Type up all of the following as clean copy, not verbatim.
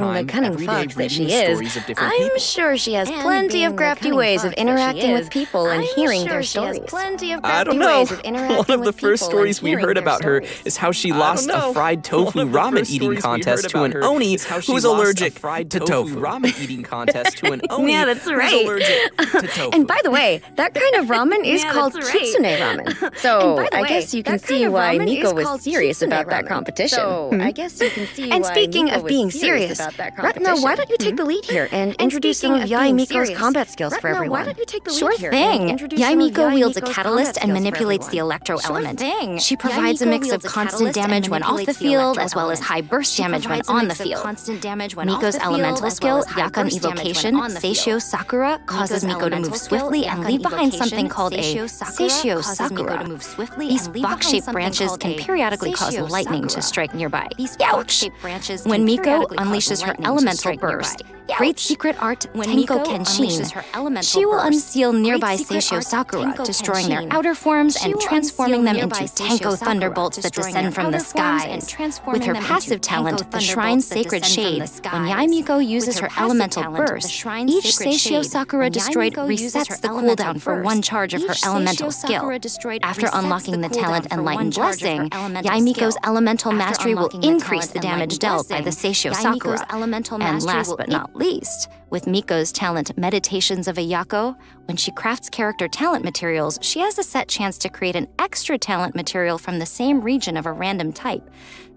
the cunning every day fox that reading she the is, stories of different I'm people. sure she has And plenty being of the crafty cunning ways of fox that she interacting with is, people and I'm hearing sure their she has stories. plenty of I crafty don't know. ways of interacting One of the with first people stories and we hearing heard their about her stories. is how she I lost don't a know. fried tofu One of the ramen first eating stories we contest heard to an about her oni is how she who's lost a allergic fried to tofu tofu. ramen eating contest to an oni Yeah, that's who's right. allergic to tofu. And by the way, that kind of ramen is Yeah, called that's right. kitsune ramen. So by the I way, guess you can that kind see of why ramen Miko is was called serious kitsune about that ramen. competition. So I guess you can see And why speaking Miko of was being serious serious, about that Ratna, competition. why don't you take the lead here and introduce some speaking of of being Yae Miko's serious, combat skills for Ratna, everyone? why don't you take the lead Sure here thing. and introduce Yae some of Miko Yae wields a Miko's catalyst combat and skills for manipulates the everyone? electro Sure element. thing. She provides a Yae mix Miko of wields a constant catalyst and damage when off the manipulates the field, electro as well as element. high burst She damage when provides a on the mix of field. constant damage when off Miko's the field, elemental as skill, well as high Yakon burst damage when Evocation, on the field. Seishio Sakura, causes Miko's Miko to elemental move skill, swiftly and Yakon leave behind something Evocation, called a Seishio causes Miko Sakura. to move swiftly These and leave behind box-shaped something branches called can a periodically cause Seishio lightning to Sakura. strike nearby. These Ouch! box-shaped branches When can Miko periodically cause unleashes her lightning to elemental strike nearby. burst, great secret art When Tenko Miko Kenshin, unleashes her elemental she will burst, unseal nearby great secret Seishio art Sakura, Tenko destroying Kenshin. their outer forms She and will transforming unseal them nearby into Seishio Tenko Sakura, thunderbolts that destroying descend their from the outer forms skies. and transforming With her them into passive Tenko talent, the thunderbolts Shrine's that Sacred descend from Shade, the skies. when Yae Miko With uses her her passive elemental talent, the burst, Shrine's each Sacred Seishio Shade, Sakura when Yae destroyed Miko uses her resets the elemental cooldown for burst, one charge of her each elemental Seishio skill. Sakura destroyed After resets unlocking the cooldown talent for one Enlightened charge of her Blessing, elemental Yae Miko's skill. elemental After mastery will unlocking the increase talent the damage Enlightened dealt by the Blessing, Seishio Yae Miko's Sakura. elemental And mastery last will but not least, with Miko's talent Meditations of a Yako, when she crafts character talent materials, she has a set chance to create an extra talent material from the same region of a random type.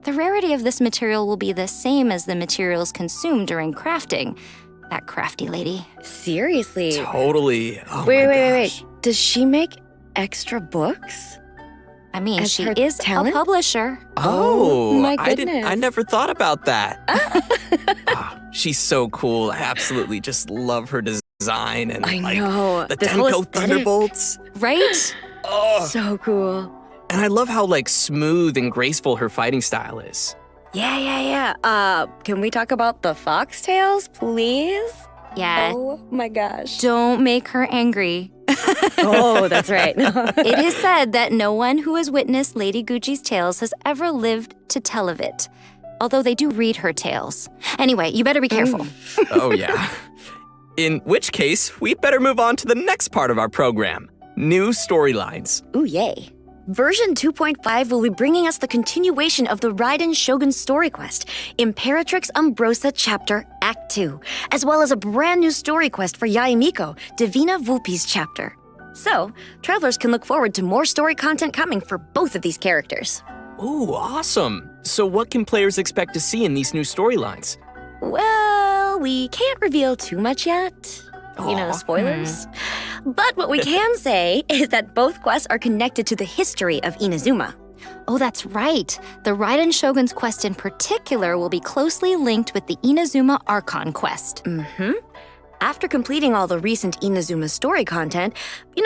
The rarity of this material will be the same as the materials consumed during crafting. That crafty lady. Seriously. Totally. Oh Wait, my wait. gosh. Does she make extra books? I mean, As she her is talent? a publisher. Oh, my I goodness. never thought about that. Ah, she's so cool. I absolutely just love her design and I like know. the this whole Tenko aesthetic. Thunderbolts. Right? Oh, So cool. and I love how like smooth and graceful her fighting style is. Yeah. Can we talk about the foxtails, please? Yeah. Oh my gosh. Don't make her angry. Oh, that's right. It is said that no one who has witnessed Lady Gucci's tales has ever lived to tell of it. Although they do read her tales. Anyway, you better be careful. Oh yeah. In which case, we'd better move on to the next part of our program. New storylines. Ooh, yay. Version 2.5 will be bringing us the continuation of the Raiden Shogun story quest, Imperatrix Umbrosa Chapter Act 2, as well as a brand new story quest for Yae Miko, Divina Vulpi's chapter. So, travelers can look forward to more story content coming for both of these characters. Ooh, awesome. So what can players expect to see in these new storylines? Well, we can't reveal too much yet. Aw. Spoilers. But what we can say is that both quests are connected to the history of Inazuma. Oh, that's right. The Raiden Shogun's quest in particular will be closely linked with the Inazuma Archon quest. After completing all the recent Inazuma story content,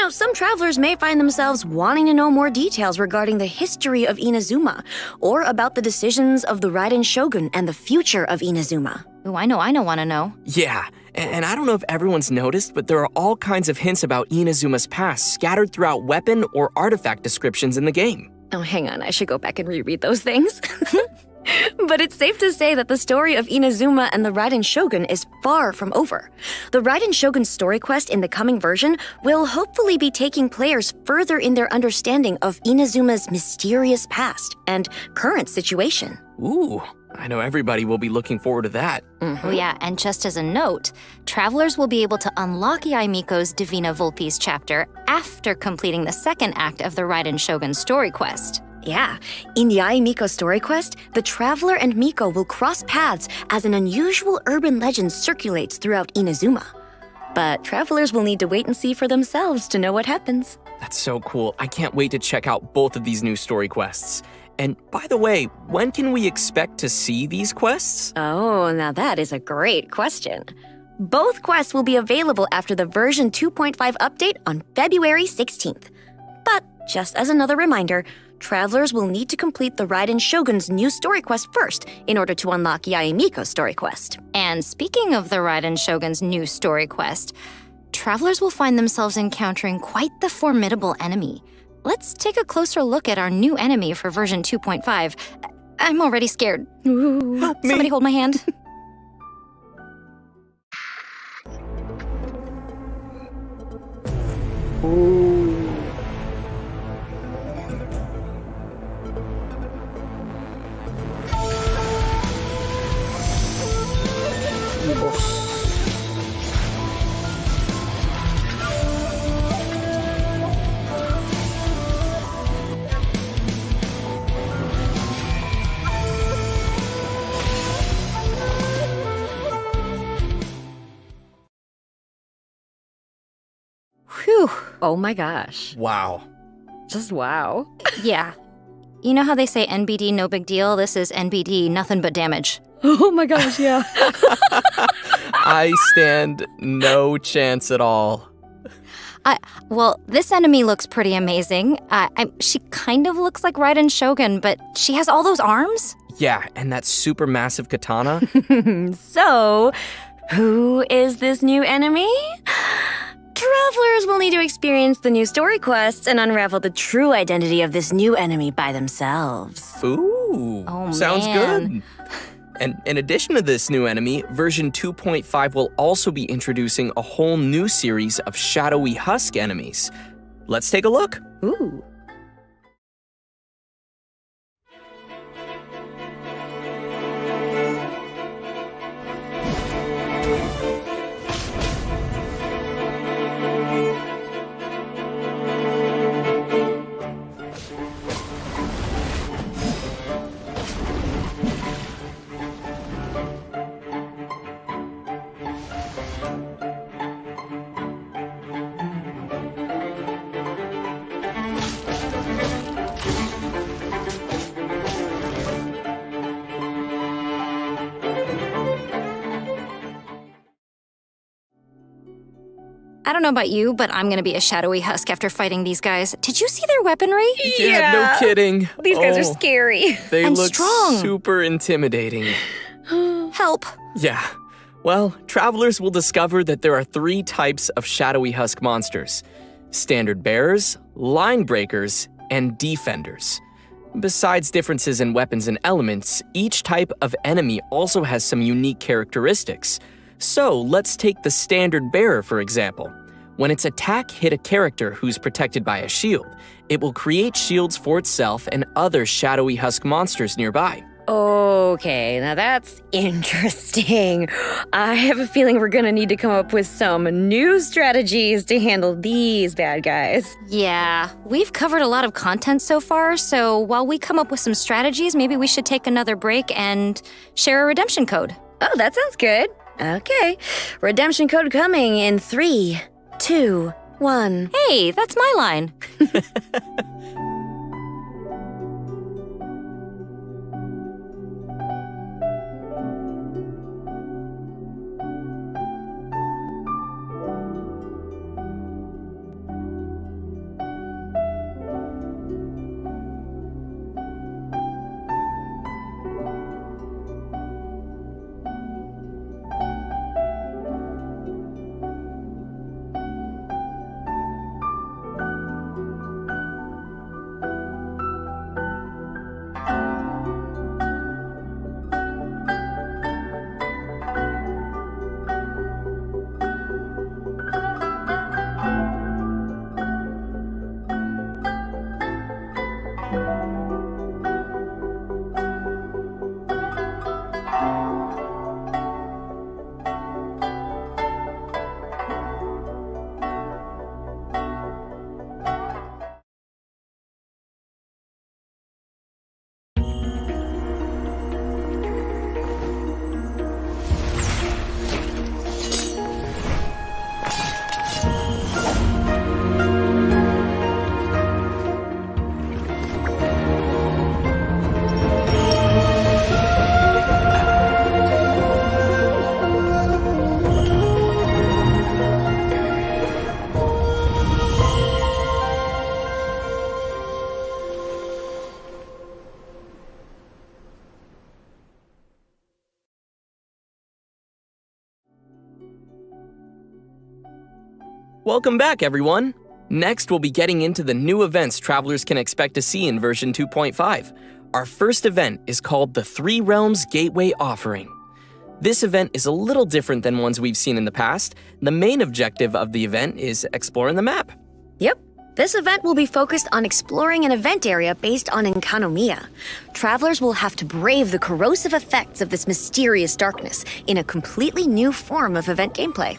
some travelers may find themselves wanting to know more details regarding the history of Inazuma, or about the decisions of the Raiden Shogun and the future of Inazuma. Ooh, I want to know. Yeah, and I don't know if everyone's noticed, but there are all kinds of hints about Inazuma's past scattered throughout weapon or artifact descriptions in the game. Oh, hang on, I should go back and reread those things. But it's safe to say that the story of Inazuma and the Raiden Shogun is far from over. The Raiden Shogun story quest in the coming version will hopefully be taking players further in their understanding of Inazuma's mysterious past and current situation. Ooh, I know everybody will be looking forward to that. Oh yeah, and just as a note, travelers will be able to unlock Yae Miko's Divina Vulpi's chapter after completing the second act of the Raiden Shogun story quest. Yeah, in Yae Miko's story quest, the traveler and Miko will cross paths as an unusual urban legend circulates throughout Inazuma. But travelers will need to wait and see for themselves to know what happens. That's so cool. I can't wait to check out both of these new story quests. And by the way, when can we expect to see these quests? Oh, now that is a great question. Both quests will be available after the version 2.5 update on February 16th. But just as another reminder, travelers will need to complete the Raiden Shogun's new story quest first in order to unlock Yae Miko's story quest. And speaking of the Raiden Shogun's new story quest, travelers will find themselves encountering quite the formidable enemy. Let's take a closer look at our new enemy for version 2.5. I'm already scared. Help me. Somebody hold my hand. Whew. Oh my gosh. Wow. Just wow. Yeah. You know how they say NBD, no big deal? This is NBD, nothing but damage. Oh my gosh, yeah. I stand no chance at all. Well, this enemy looks pretty amazing. She kind of looks like Raiden Shogun, but she has all those arms? Yeah, and that super massive katana. So, who is this new enemy? Travelers will need to experience the new story quests and unravel the true identity of this new enemy by themselves. Ooh, Oh, sounds man. good. And in addition to this new enemy, version 2.5 will also be introducing a whole new series of shadowy Husk enemies. Let's take a look. Ooh. I don't know about you, but I'm gonna be a shadowy Husk after fighting these guys. Did you see their weaponry? Yeah, no kidding. These guys are Oh, scary. They and look strong. super intimidating. Help. Yeah. Well, travelers will discover that there are 3 types of shadowy Husk monsters: standard bearers, line breakers, and defenders. Besides differences in weapons and elements, each type of enemy also has some unique characteristics. So let's take the standard bearer, for example. When its attack hit a character who's protected by a shield, it will create shields for itself and other shadowy Husk monsters nearby. Okay, now that's interesting. I have a feeling we're gonna need to come up with some new strategies to handle these bad guys. Yeah, we've covered a lot of content so far, so while we come up with some strategies, maybe we should take another break and share a redemption code. Oh, that sounds good. Okay, redemption code coming in 3, 2, 1. Hey, that's my line. Welcome back, everyone. Next, we'll be getting into the new events travelers can expect to see in version 2.5. Our first event is called the Three Realms Gateway Offering. This event is a little different than ones we've seen in the past. The main objective of the event is exploring the map. Yep. This event will be focused on exploring an event area based on enkanomiya. Travelers will have to brave the corrosive effects of this mysterious darkness in a completely new form of event gameplay.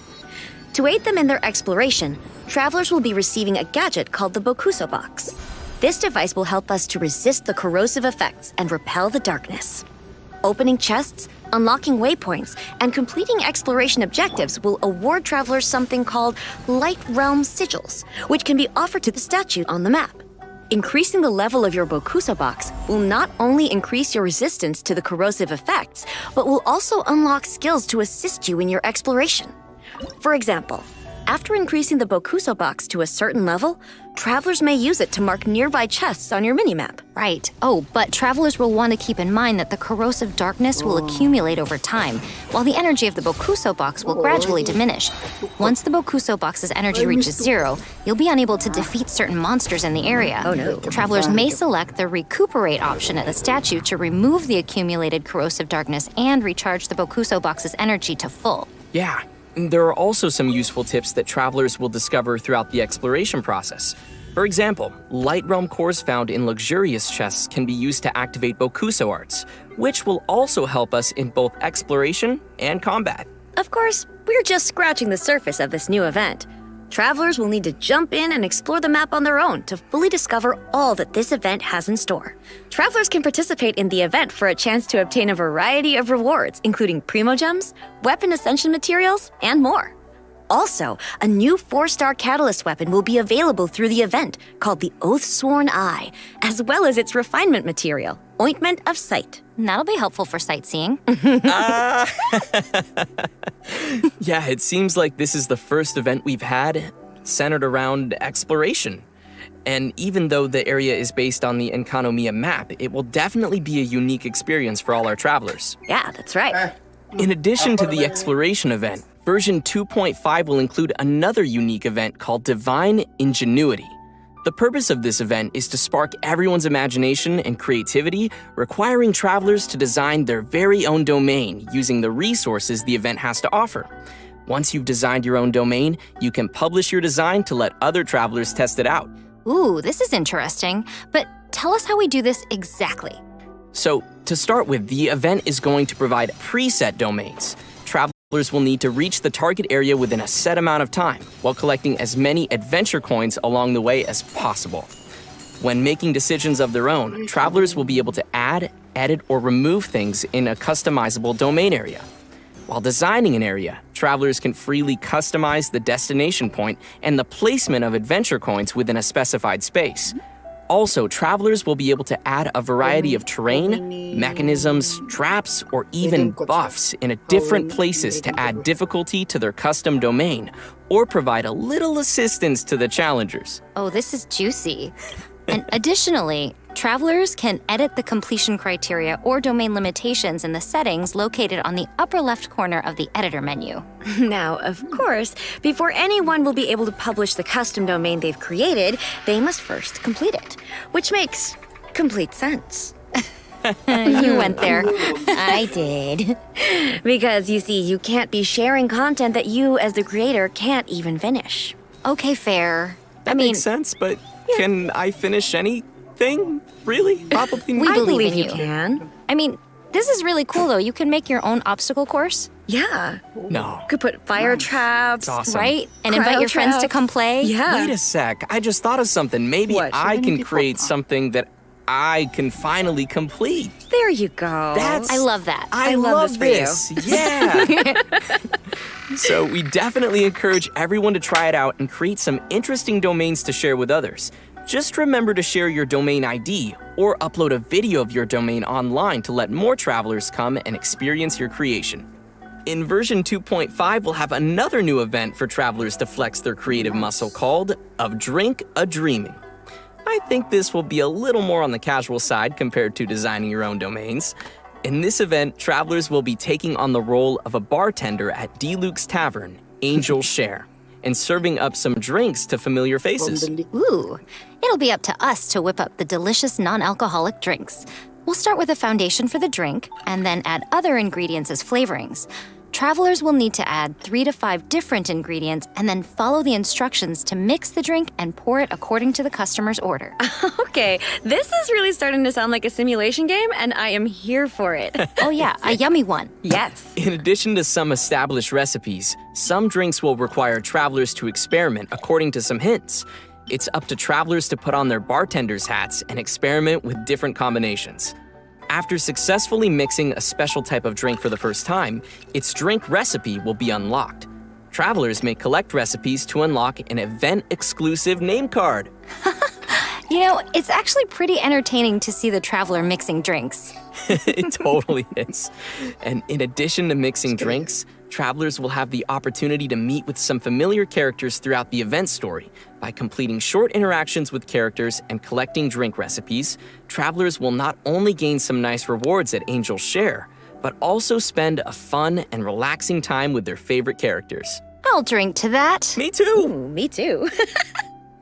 To aid them in their exploration, travelers will be receiving a gadget called the Bokuso Box. This device will help us to resist the corrosive effects and repel the darkness. Opening chests, unlocking waypoints, and completing exploration objectives will award travelers something called Light Realm Sigils, which can be offered to the statue on the map. Increasing the level of your Bokuso box will not only increase your resistance to the corrosive effects, but will also unlock skills to assist you in your exploration. For example, after increasing the Bokuso box to a certain level, travelers may use it to mark nearby chests on your minimap. Right. Oh, but travelers will want to keep in mind that the corrosive darkness will accumulate over time, while the energy of the Bokuso box will gradually diminish. Once the Bokuso box's energy reaches 0, you'll be unable to defeat certain monsters in the area. Oh no. Travelers may select the Recuperate option at the statue to remove the accumulated corrosive darkness and recharge the Bokuso box's energy to full. Yeah. There are also some useful tips that travelers will discover throughout the exploration process. For example, light realm cores found in luxurious chests can be used to activate Bokuso arts, which will also help us in both exploration and combat. Of course, we're just scratching the surface of this new event. Travelers will need to jump in and explore the map on their own to fully discover all that this event has in store. Travelers can participate in the event for a chance to obtain a variety of rewards, including Primo Gems, weapon ascension materials, and more. Also, a new 4-star catalyst weapon will be available through the event called the Oath-Sworn Eye, as well as its refinement material, Ointment of Sight. That'll be helpful for sightseeing. Yeah, it seems like this is the first event we've had centered around exploration. And even though the area is based on the Enkanomiya map, it will definitely be a unique experience for all our travelers. Yeah, that's right. In addition to the exploration event, version 2.5 will include another unique event called Divine Ingenuity. The purpose of this event is to spark everyone's imagination and creativity, requiring travelers to design their very own domain using the resources the event has to offer. Once you've designed your own domain, you can publish your design to let other travelers test it out. Ooh, this is interesting. But tell us how we do this exactly. So, to start with, the event is going to provide preset domains. Travelers will need to reach the target area within a set amount of time, while collecting as many adventure coins along the way as possible. When making decisions of their own, travelers will be able to add, edit, or remove things in a customizable domain area. While designing an area, travelers can freely customize the destination point and the placement of adventure coins within a specified space. Also, travelers will be able to add a variety of terrain, mechanisms, traps, or even buffs in different places to add difficulty to their custom domain, or provide a little assistance to the challengers. Oh, this is juicy. And additionally, travelers can edit the completion criteria or domain limitations in the settings located on the upper left corner of the editor menu. Now, of course, before anyone will be able to publish the custom domain they've created, they must first complete it, which makes complete sense. You went there. I did. Because, you see, you can't be sharing content that you, as the creator, can't even finish. Okay, fair. That makes sense, but can I finish anything? Really? Probably not. We I believe in you you. can. I mean, this is really cool, though. You can make your own obstacle course, Yeah. No. Could put fire traps. It's awesome. right? And invite your friends to Cryo come play. Yeah. Wait a sec. I just thought of something. Maybe What? I can create something that I can finally complete. There you go. I love that. I love love this for this. Yeah. So we definitely encourage everyone to try it out and create some interesting domains to share with others. Just remember to share your domain ID or upload a video of your domain online to let more travelers come and experience your creation. In version 2.5, we'll have another new event for travelers to flex their creative muscle called Of Drink a Dreaming. I think this will be a little more on the casual side compared to designing your own domains. In this event, travelers will be taking on the role of a bartender at D. Luke's Tavern, Angel's Share, and serving up some drinks to familiar faces. Ooh, it'll be up to us to whip up the delicious non-alcoholic drinks. We'll start with a foundation for the drink and then add other ingredients as flavorings. Travelers will need to add 3 to 5 different ingredients and then follow the instructions to mix the drink and pour it according to the customer's order. Okay, this is really starting to sound like a simulation game, and I am here for it. Oh yeah, a yummy one. Yes. In addition to some established recipes, some drinks will require travelers to experiment according to some hints. It's up to travelers to put on their bartender's hats and experiment with different combinations. After successfully mixing a special type of drink for the first time, its drink recipe will be unlocked. Travelers may collect recipes to unlock an event-exclusive name card. You know, it's actually pretty entertaining to see the traveler mixing drinks. It totally is. And in addition to mixing drinks, travelers will have the opportunity to meet with some familiar characters throughout the event story. By completing short interactions with characters and collecting drink recipes, travelers will not only gain some nice rewards at Angel's Share, but also spend a fun and relaxing time with their favorite characters. I'll drink to that. Me too! Ooh, me too.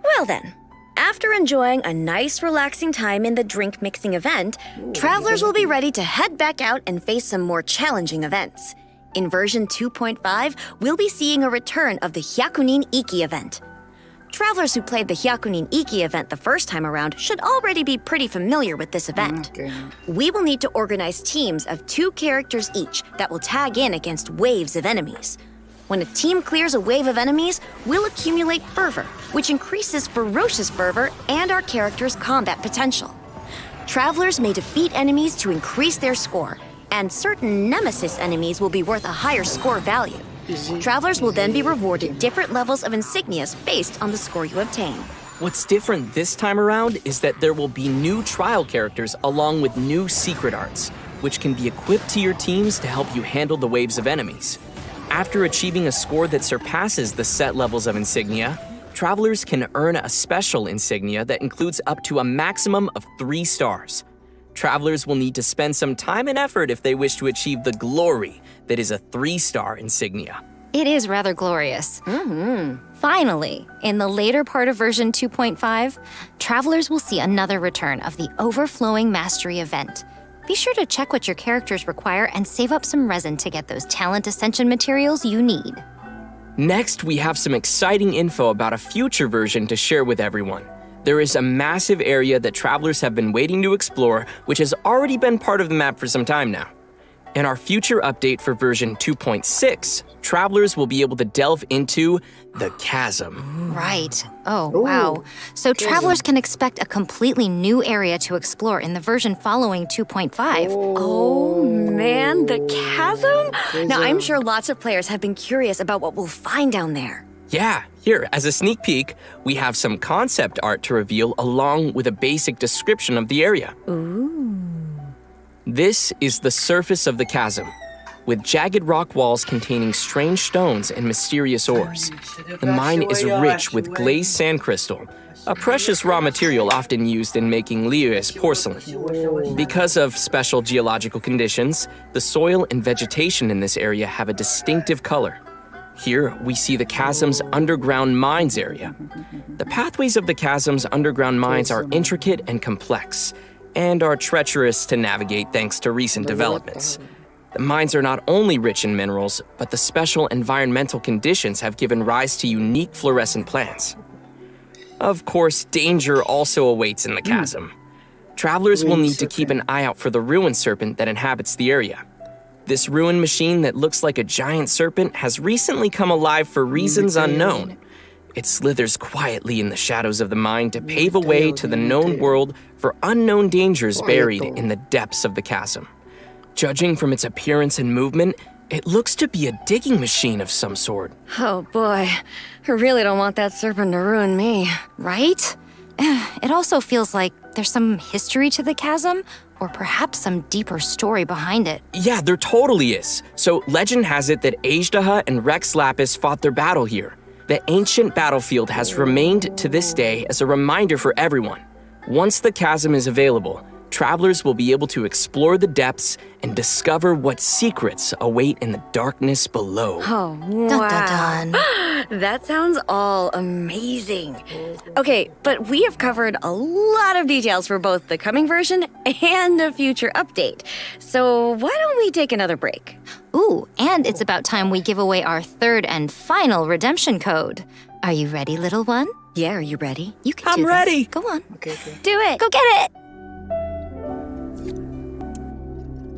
Well then, after enjoying a nice relaxing time in the drink mixing event, travelers will be ready to head back out and face some more challenging events. In version 2.5, we'll be seeing a return of the Hyakunin Iki event. Travelers who played the Hyakunin Iki event the first time around should already be pretty familiar with this event. We will need to organize teams of 2 characters each that will tag in against waves of enemies. When a team clears a wave of enemies, we'll accumulate fervor, which increases ferocious fervor and our character's combat potential. Travelers may defeat enemies to increase their score, and certain nemesis enemies will be worth a higher score value. Travelers will then be rewarded different levels of insignias based on the score you obtain. What's different this time around is that there will be new trial characters along with new secret arts, which can be equipped to your teams to help you handle the waves of enemies. After achieving a score that surpasses the set levels of insignia, travelers can earn a special insignia that includes up to a maximum of 3 stars. Travelers will need to spend some time and effort if they wish to achieve the glory that is a 3-star insignia. It is rather glorious. Finally, in the later part of version 2.5, travelers will see another return of the Overflowing Mastery event. Be sure to check what your characters require and save up some resin to get those talent ascension materials you need. Next, we have some exciting info about a future version to share with everyone. There is a massive area that travelers have been waiting to explore, which has already been part of the map for some time now. In our future update for version 2.6, travelers will be able to delve into the Chasm. Right. Oh, wow. So travelers can expect a completely new area to explore in the version following 2.5. Oh man, the chasm? Now, I'm sure lots of players have been curious about what we'll find down there. Yeah, here, as a sneak peek, we have some concept art to reveal along with a basic description of the area. This is the surface of the chasm, with jagged rock walls containing strange stones and mysterious ores. The mine is rich with glazed sand crystal, a precious raw material often used in making Liyue's porcelain. Because of special geological conditions, the soil and vegetation in this area have a distinctive color. Here, we see the chasm's underground mines area. The pathways of the chasm's underground mines are intricate and complex, and are treacherous to navigate thanks to recent developments. The mines are not only rich in minerals, but the special environmental conditions have given rise to unique fluorescent plants. Of course, danger also awaits in the chasm. Travelers will need to keep an eye out for the ruined serpent that inhabits the area. This ruined machine that looks like a giant serpent has recently come alive for reasons unknown. It slithers quietly in the shadows of the mine to pave a way to the known world for unknown dangers buried in the depths of the chasm. Judging from its appearance and movement, it looks to be a digging machine of some sort. Oh boy, I really don't want that serpent to ruin me. Right? It also feels like there's some history to the chasm, or perhaps some deeper story behind it. Yeah, there totally is. So legend has it that Ajdaha and Rex Lapis fought their battle here. The ancient battlefield has remained to this day as a reminder for everyone. Once the chasm is available, travelers will be able to explore the depths and discover what secrets await in the darkness below. Oh, wow. Dun, dun, dun. That sounds all amazing. Okay, but we have covered a lot of details for both the coming version and a future update. So why don't we take another break? Ooh, and it's about time we give away our third and final redemption code. Are you ready, little one? Yeah, are you ready? You can I'm do this. ready. Go on. Okay. Do it. Go get it.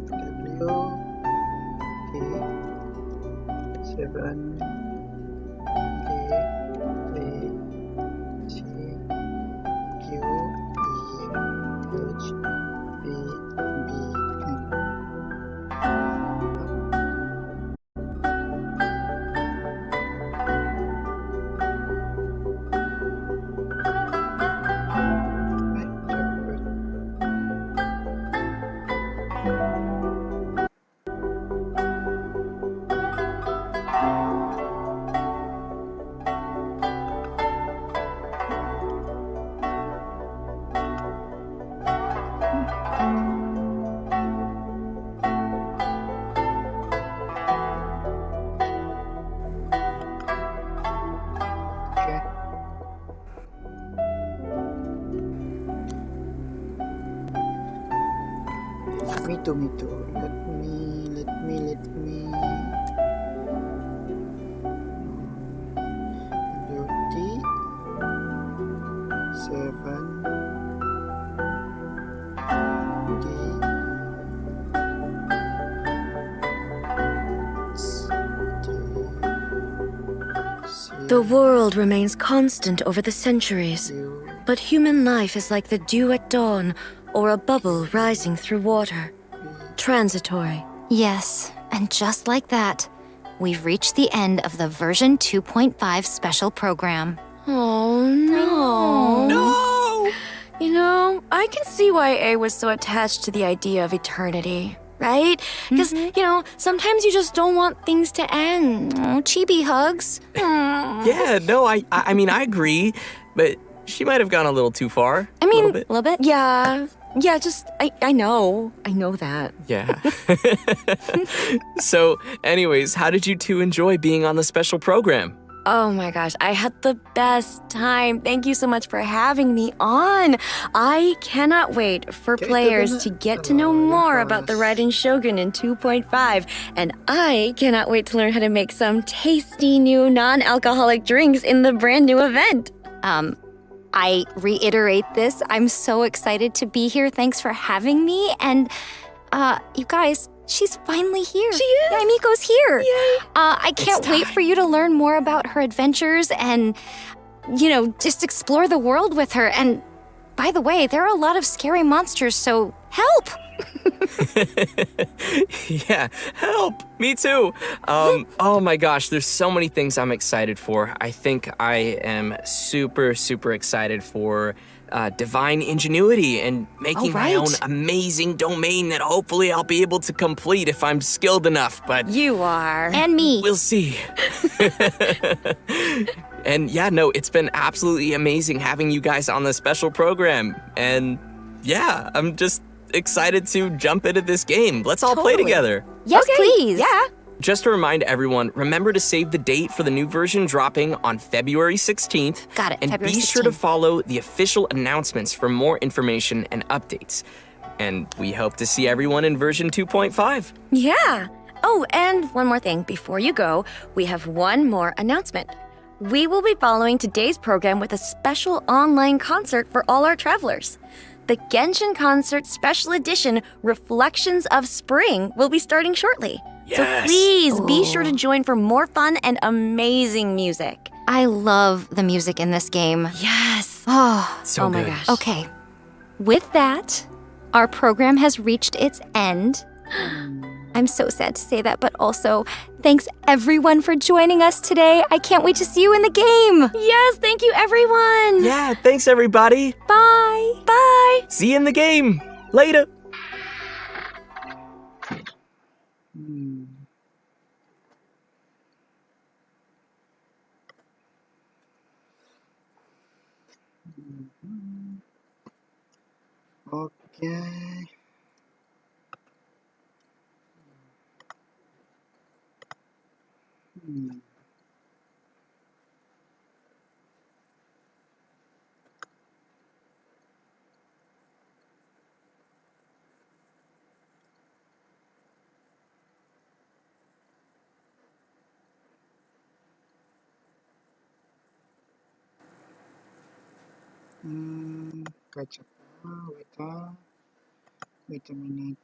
W. T. 7. D. A. C. Q. E. H. B. Okay. Me too. Let me. Beauty. 7. The world remains constant over the centuries, Q. but human life is like the dew at dawn or a bubble rising through water. Transitory. Yes, and just like that, we've reached the end of the version 2.5 special program. Oh, no. No! You know, I can see why A was so attached to the idea of eternity, right? Because, sometimes you just don't want things to end. Oh, chibi hugs. Yeah, no, I mean, I agree, but she might have gone a little too far. I mean, a little bit. A little bit? Yeah, just, I know that. Yeah. So, anyways, how did you two enjoy being on the special program? Oh my gosh, I had the best time. Thank you so much for having me on. I cannot wait for Okay, players good to enough. get to know Hello, more Husk. about the Raiden Shogun in 2.5. And I cannot wait to learn how to make some tasty new non-alcoholic drinks in the brand new event. I reiterate this. I'm so excited to be here. Thanks for having me. And, you guys, she's finally here. She is. Yeah, Miko's here. Yay. I can't wait for you to learn more about her adventures and, just explore the world with her. And by the way, there are a lot of scary monsters, so help. Yeah, help! Me too. Oh my gosh, there's so many things I'm excited for. I think I am super, super excited for divine ingenuity and making my own amazing domain that hopefully I'll be able to complete if I'm skilled enough, but You are. And me. we'll see. And yeah, no, it's been absolutely amazing having you guys on the special program. And yeah, I'm just excited to jump into this game. Let's all play Totally. together. Yes, Okay, please. Yeah. Just to remind everyone, remember to save the date for the new version dropping on February 16th. Got it, And February be sure to 16th. follow the official announcements for more information and updates. And we hope to see everyone in version 2.5. Yeah. Oh, and one more thing. Before you go, we have one more announcement. We will be following today's program with a special online concert for all our travelers. The Genshin Concert Special Edition Reflections of Spring will be starting shortly. Yes. So please be sure to join for more fun and amazing music. I love the music in this game. Yes. Oh, So Oh my good. gosh. okay. With that, our program has reached its end. I'm so sad to say that, but also, thanks everyone for joining us today. I can't wait to see you in the game. Yes, thank you, everyone. Yeah, thanks everybody. Bye. Bye. See you in the game. Later. Okay. Kaca. Wait a minute.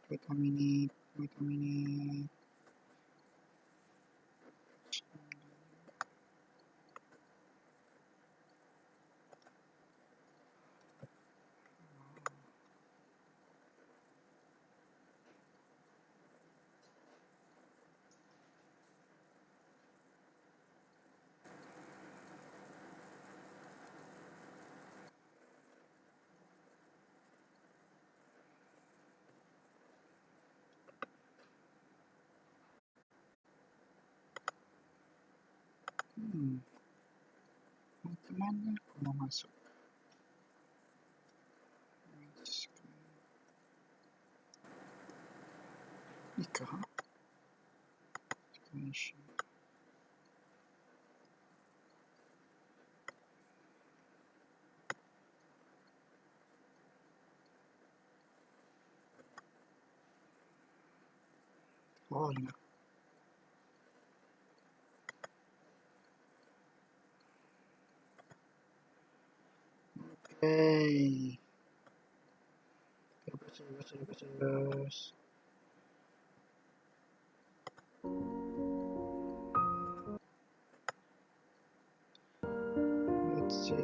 Kemana aku mau masuk? Nikah? Oh, iya. Hey. Terus. Let's see.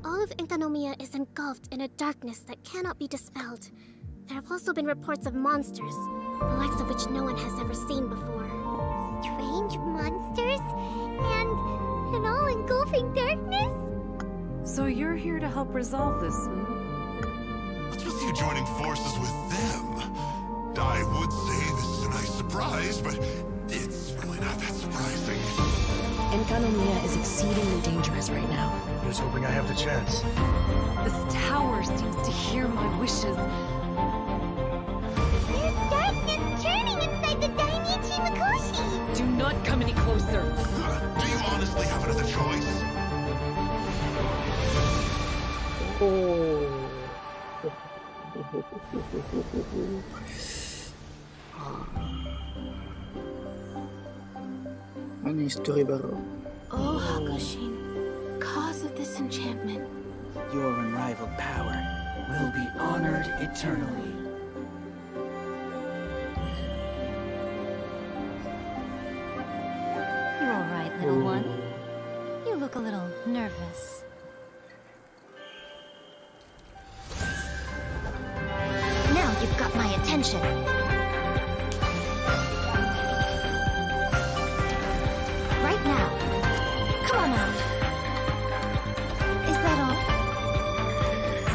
All of Enkanomiya is engulfed in a darkness that cannot be dispelled. There have also been reports of monsters, the likes of which no one has ever seen before. Strange monsters? And an all-engulfing darkness? So you're here to help resolve this, What's with you joining forces with them? I would say this is a nice surprise, but it's really not that surprising. Enkanomiya is exceedingly dangerous right now. Here's hoping I have the chance. This tower seems to hear my wishes. There's darkness churning inside the Dainichi Mikoshi! Do not come any closer. Do you honestly have another choice? Ano yung story baru? Oh, Hakushin, cause of this enchantment. Your unrivaled power will be honored eternally. You're all right, little one. You look a little nervous. Now you've got my attention. Right now. Come on out. Is that all?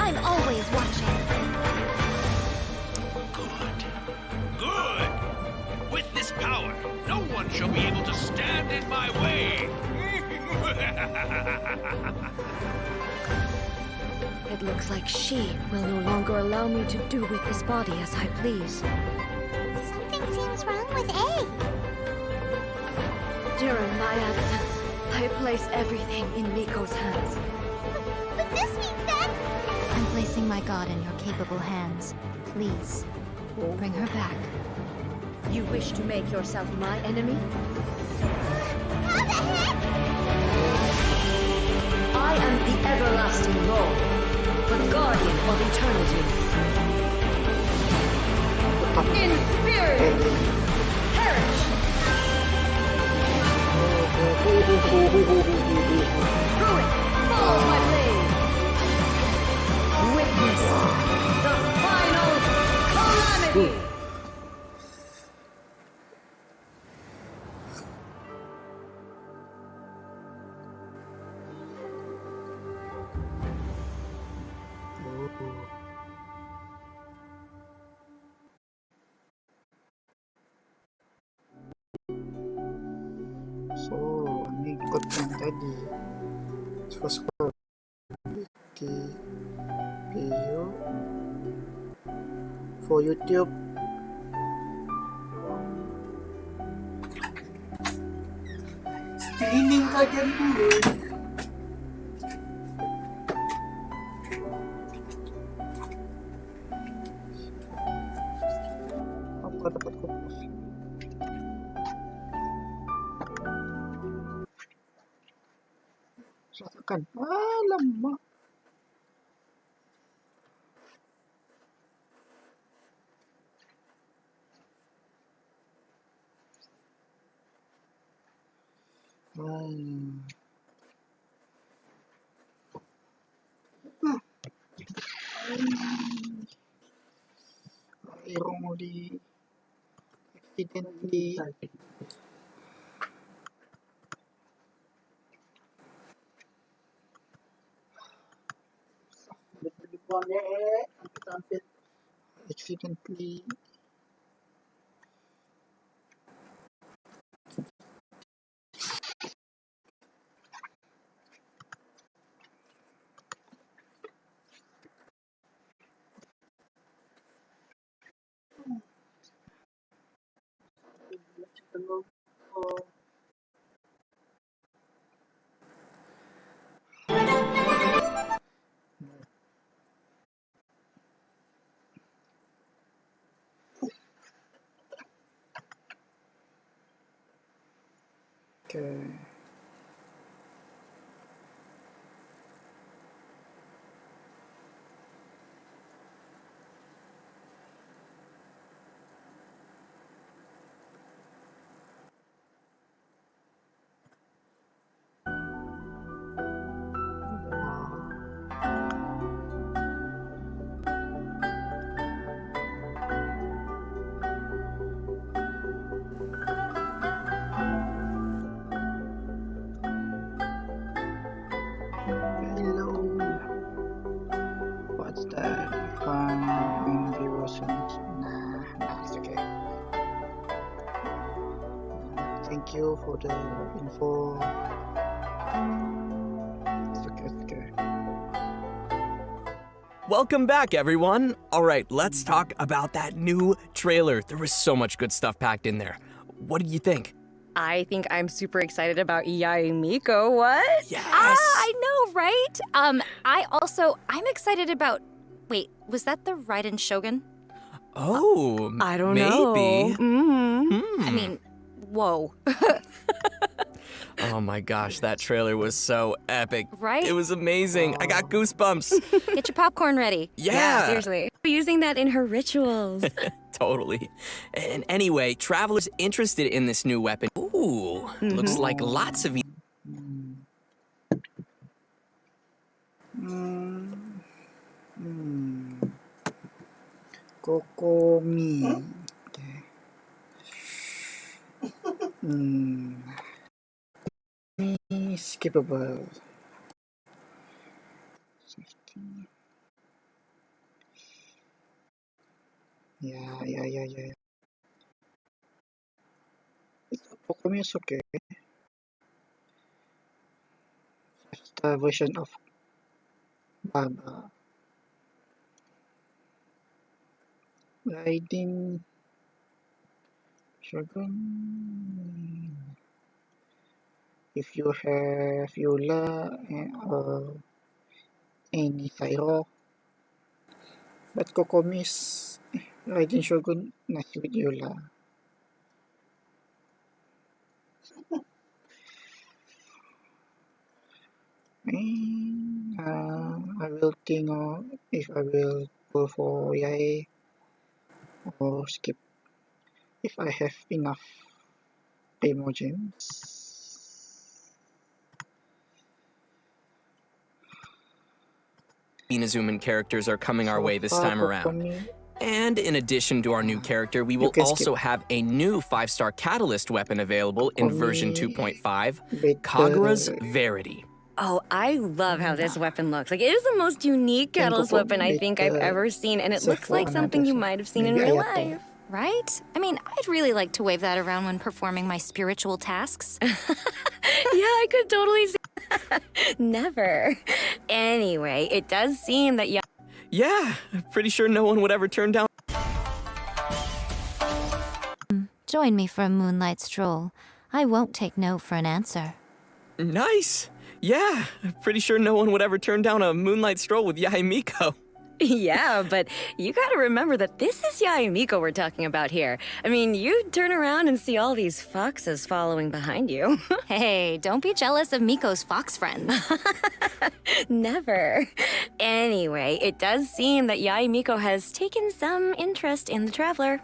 I'm always watching. Good! With this power, no one shall be able to stand in my way! It looks like she will no longer allow me to do with this body as I please. Something seems wrong with A. During my absence, I place everything in Miko's hands. But this means that... I'm placing my god in your capable hands. Please, bring her back. You wish to make yourself my enemy? How the heck? I am the everlasting Lord, the guardian of eternity. In spirit, perish! Through it, follow my blade. Witness the final calamity! So, ang ikot lang tadi. Fast forward. Video. For YouTube. Streaming ka dyan dulu. Kok dapat kukus? Rasakan. Alamak. Mayroong muli accidentally accidentally okay. Hello. What's that? Fun vibrations. Nah, it's okay. Thank you for the info. It's okay. Welcome back, everyone. All right, let's talk about that new trailer. There was so much good stuff packed in there. What did you think? I think I'm super excited about Yae Miko. What? Yes. I know, right? I'm excited about. Wait, was that the Raiden Shogun? Oh, I don't maybe. know. Mm-hmm. I mean, whoa. Oh my gosh, that trailer was so epic. Right? It was amazing. I got goosebumps. Get your popcorn ready. Yeah. Seriously. Using that in her rituals. Totally. And anyway, travelers interested in this new weapon. Ooh, looks like lots of Kokomi. Okay. Skippable. 16. Yeah. Kokomi is okay. Just a version of Baba. Riding Shogun. If you have Eula or any Pyro. But Kokomi's Riding Shogun not with Eula. And I will think if I will go for Yae or skip if I have enough emojis. Inazuman characters are coming our way this time around. And in addition to our new character, we will also have a new 5-star Catalyst weapon available in version 2.5, Kagura's Verity. Oh, I love how this weapon looks. Like, it is the most unique Catalyst weapon I think I've ever seen, and it looks like something you might have seen in real life. Right? I mean, I'd really like to wave that around when performing my spiritual tasks. Yeah, I could totally see. Never. Anyway, it does seem that Yeah, I'm pretty sure no one would ever turn down. Join me for a moonlight stroll. I won't take no for an answer. Nice. Yeah, I'm pretty sure no one would ever turn down a moonlight stroll with Yae Miko. Yeah, but you gotta remember that this is Yae we're talking about here. I mean, you turn around and see all these foxes following behind you. Hey, don't be jealous of Miko's fox friends. Never. Anyway, it does seem that Yae has taken some interest in the traveler.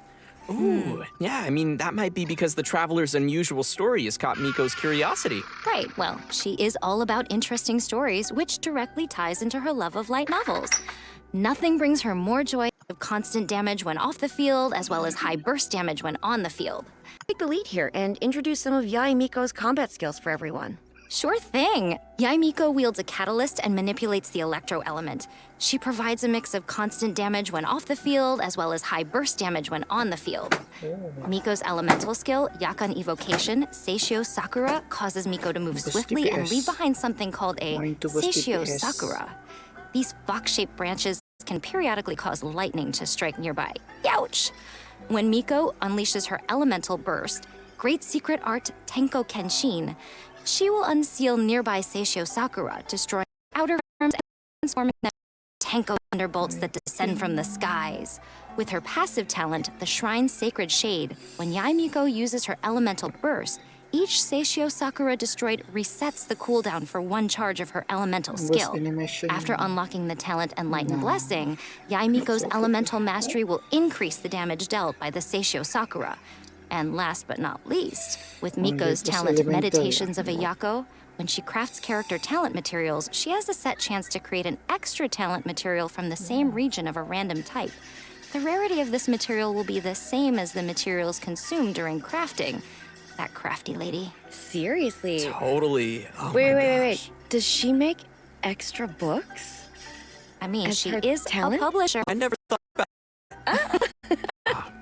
Ooh, yeah, I mean, that might be because the traveler's unusual story has caught Miko's curiosity. Right, well, she is all about interesting stories, which directly ties into her love of light novels. Nothing brings her more joy of constant damage when off the field, as well as high burst damage when on the field. Take the lead here and introduce some of Yae combat skills for everyone. Sure thing. Yae wields a catalyst and manipulates the electro element. She provides a mix of constant damage when off the field, as well as high burst damage when on the field. Miko's elemental skill, Yakan Evocation, Seishio Sakura, causes Miko to move swiftly and leave behind something called a Seishio Sakura. These box-shaped branches can periodically cause lightning to strike nearby. Youch! When Miko unleashes her elemental burst, Great Secret Art Tenko Kenshin, she will unseal nearby Seishio Sakura, destroying outer forms and transforming them into Tenko thunderbolts that descend from the skies. With her passive talent, the Shrine's Sacred Shade, when Yae uses her elemental burst, each Seishio Sakura destroyed resets the cooldown for one charge of her elemental skill. After unlocking the talent Enlightened Blessing, Yae elemental mastery will increase the damage dealt by the Seishio Sakura. And last but not least, with Miko's talent Meditations of a Yako, when she crafts character talent materials, she has a set chance to create an extra talent material from the same region of a random type. The rarity of this material will be the same as the materials consumed during crafting. That crafty lady. Seriously? Totally. Oh wait. Does she make extra books? I mean, As she her is talent? a publisher. I never thought about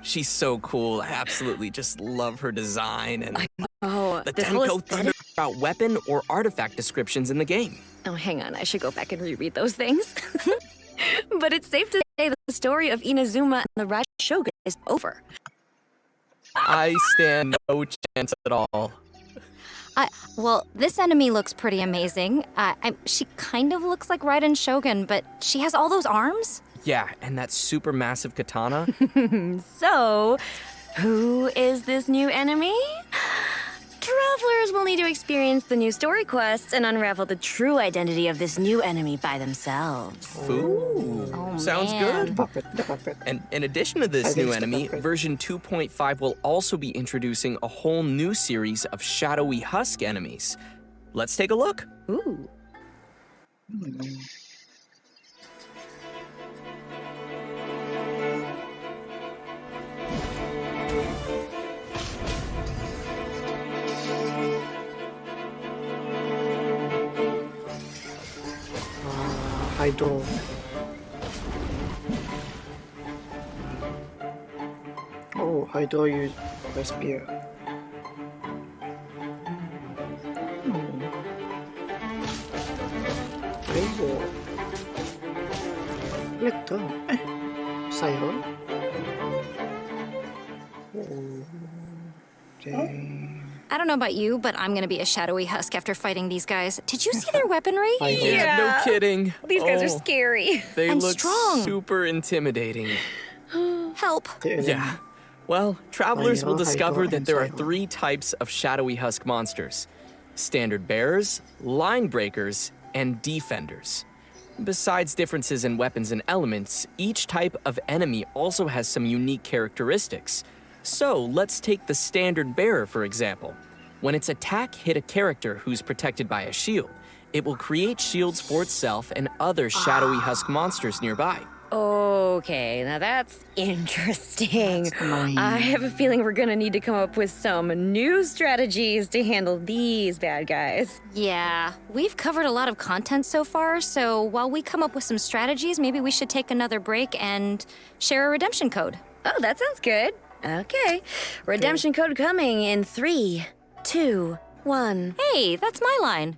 She's so cool. I absolutely just love her design and the Tenko Thunderbolt weapon or artifact descriptions in the game. Oh, hang on. I should go back and reread those things. But it's safe to say that the story of Inazuma and the Riding Shogun is over. I stand no chance at all. Well, this enemy looks pretty amazing. She kind of looks like Raiden Shogun, but she has all those arms? Yeah, and that super massive katana. So, who is this new enemy? Travelers will need to experience the new story quests and unravel the true identity of this new enemy by themselves. Ooh, sounds good. And in addition to this new enemy, version 2.5 will also be introducing a whole new series of shadowy Husk enemies. Let's take a look. Ooh. Hydro. Oh, Hydro use a spear. Razor. Electro. Siren. I don't know about you, but I'm gonna be a shadowy Husk after fighting these guys. Did you see their weaponry? Yeah, no kidding. These guys are scary. They and look strong. super intimidating. Help. Yeah. Well, travelers will discover that there are 3 types of shadowy Husk monsters: standard bearers, line breakers, and defenders. Besides differences in weapons and elements, each type of enemy also has some unique characteristics. So let's take the standard bearer, for example. When its attack hit a character who's protected by a shield, it will create shields for itself and other shadowy Husk monsters nearby. Okay, now that's interesting. I have a feeling we're gonna need to come up with some new strategies to handle these bad guys. Yeah, we've covered a lot of content so far, so while we come up with some strategies, maybe we should take another break and share a redemption code. Oh, that sounds good. Okay. Redemption code coming in 3, 2, 1. Hey, that's my line.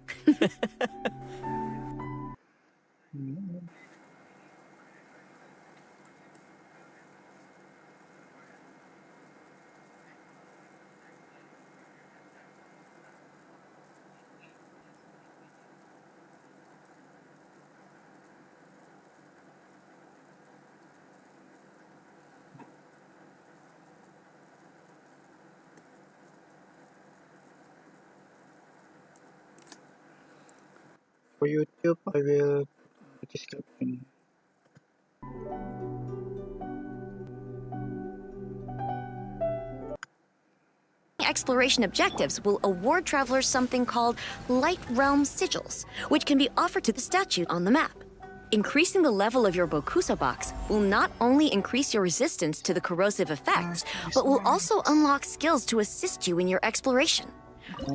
For YouTube, I will put the description. Exploration objectives will award travelers something called Light Realm Sigils, which can be offered to the statue on the map. Increasing the level of your Bokuso box will not only increase your resistance to the corrosive effects, but will also unlock skills to assist you in your exploration.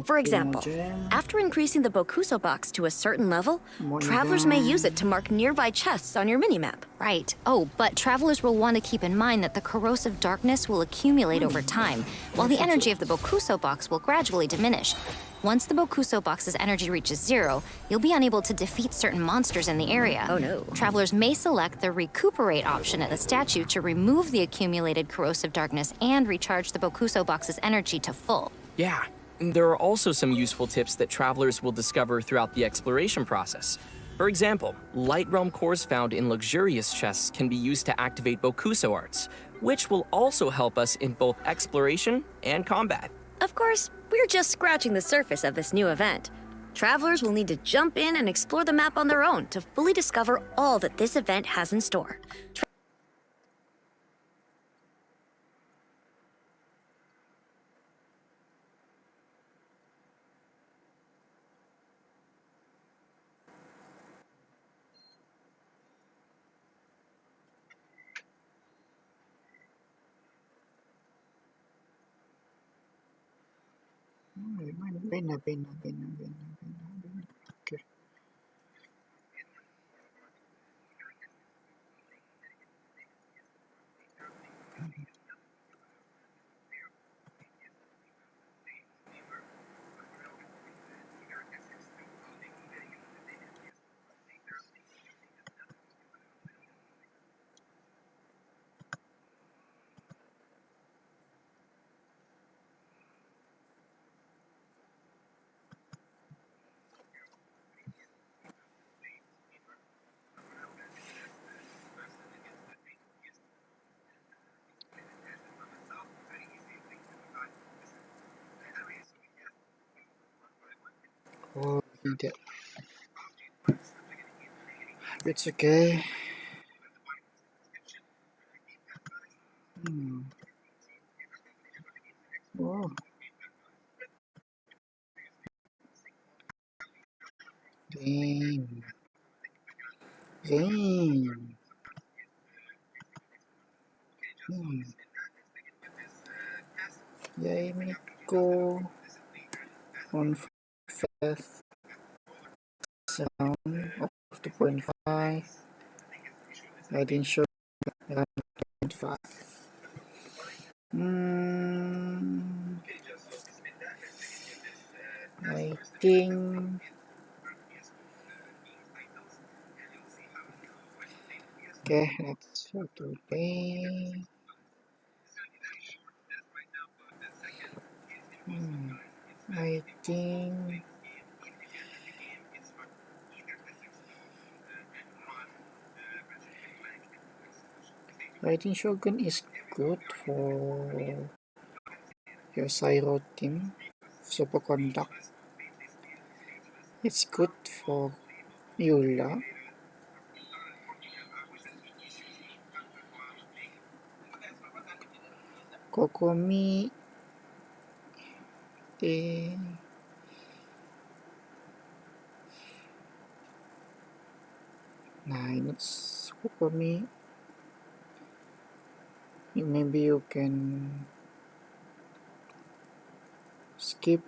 For example, after increasing the Bokuso box to a certain level, travelers may use it to mark nearby chests on your minimap. Right. Oh, but travelers will want to keep in mind that the corrosive darkness will accumulate over time, while the energy of the Bokuso box will gradually diminish. Once the Bokuso box's energy reaches 0, you'll be unable to defeat certain monsters in the area. Oh no. Travelers may select the Recuperate option at the statue to remove the accumulated corrosive darkness and recharge the Bokuso box's energy to full. Yeah, and there are also some useful tips that travelers will discover throughout the exploration process. For example, light realm cores found in luxurious chests can be used to activate Bokuso arts, which will also help us in both exploration and combat. Of course, we're just scratching the surface of this new event. Travelers will need to jump in and explore the map on their own to fully discover all that this event has in store. Bena. Okay. Oh, that. It's okay. Oh. Dang. Yay, Miko. On fast sound of 2.5. I didn't show 2.5. I think okay, that's for today. I think Shogun is good for your Cyro team. Superconduct. It's good for Eula. Kokomi. Nah, it's Kokomi. Maybe you can skip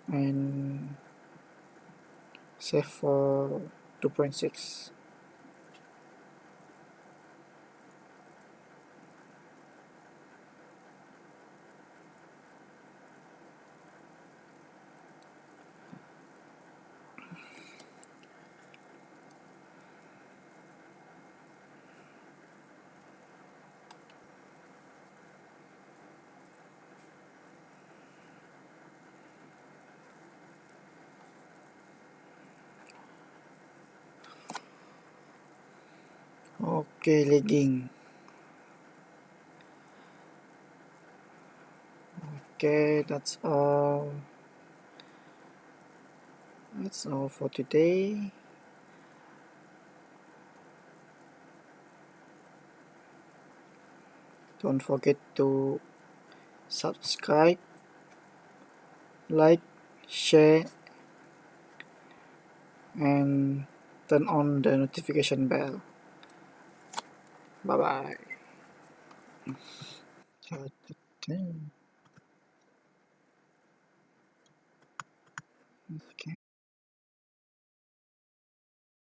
and save for 2.6. Okay, lagging. Okay, that's all. That's all for today. Don't forget to subscribe, like, share, and turn on the notification bell. Bye bye.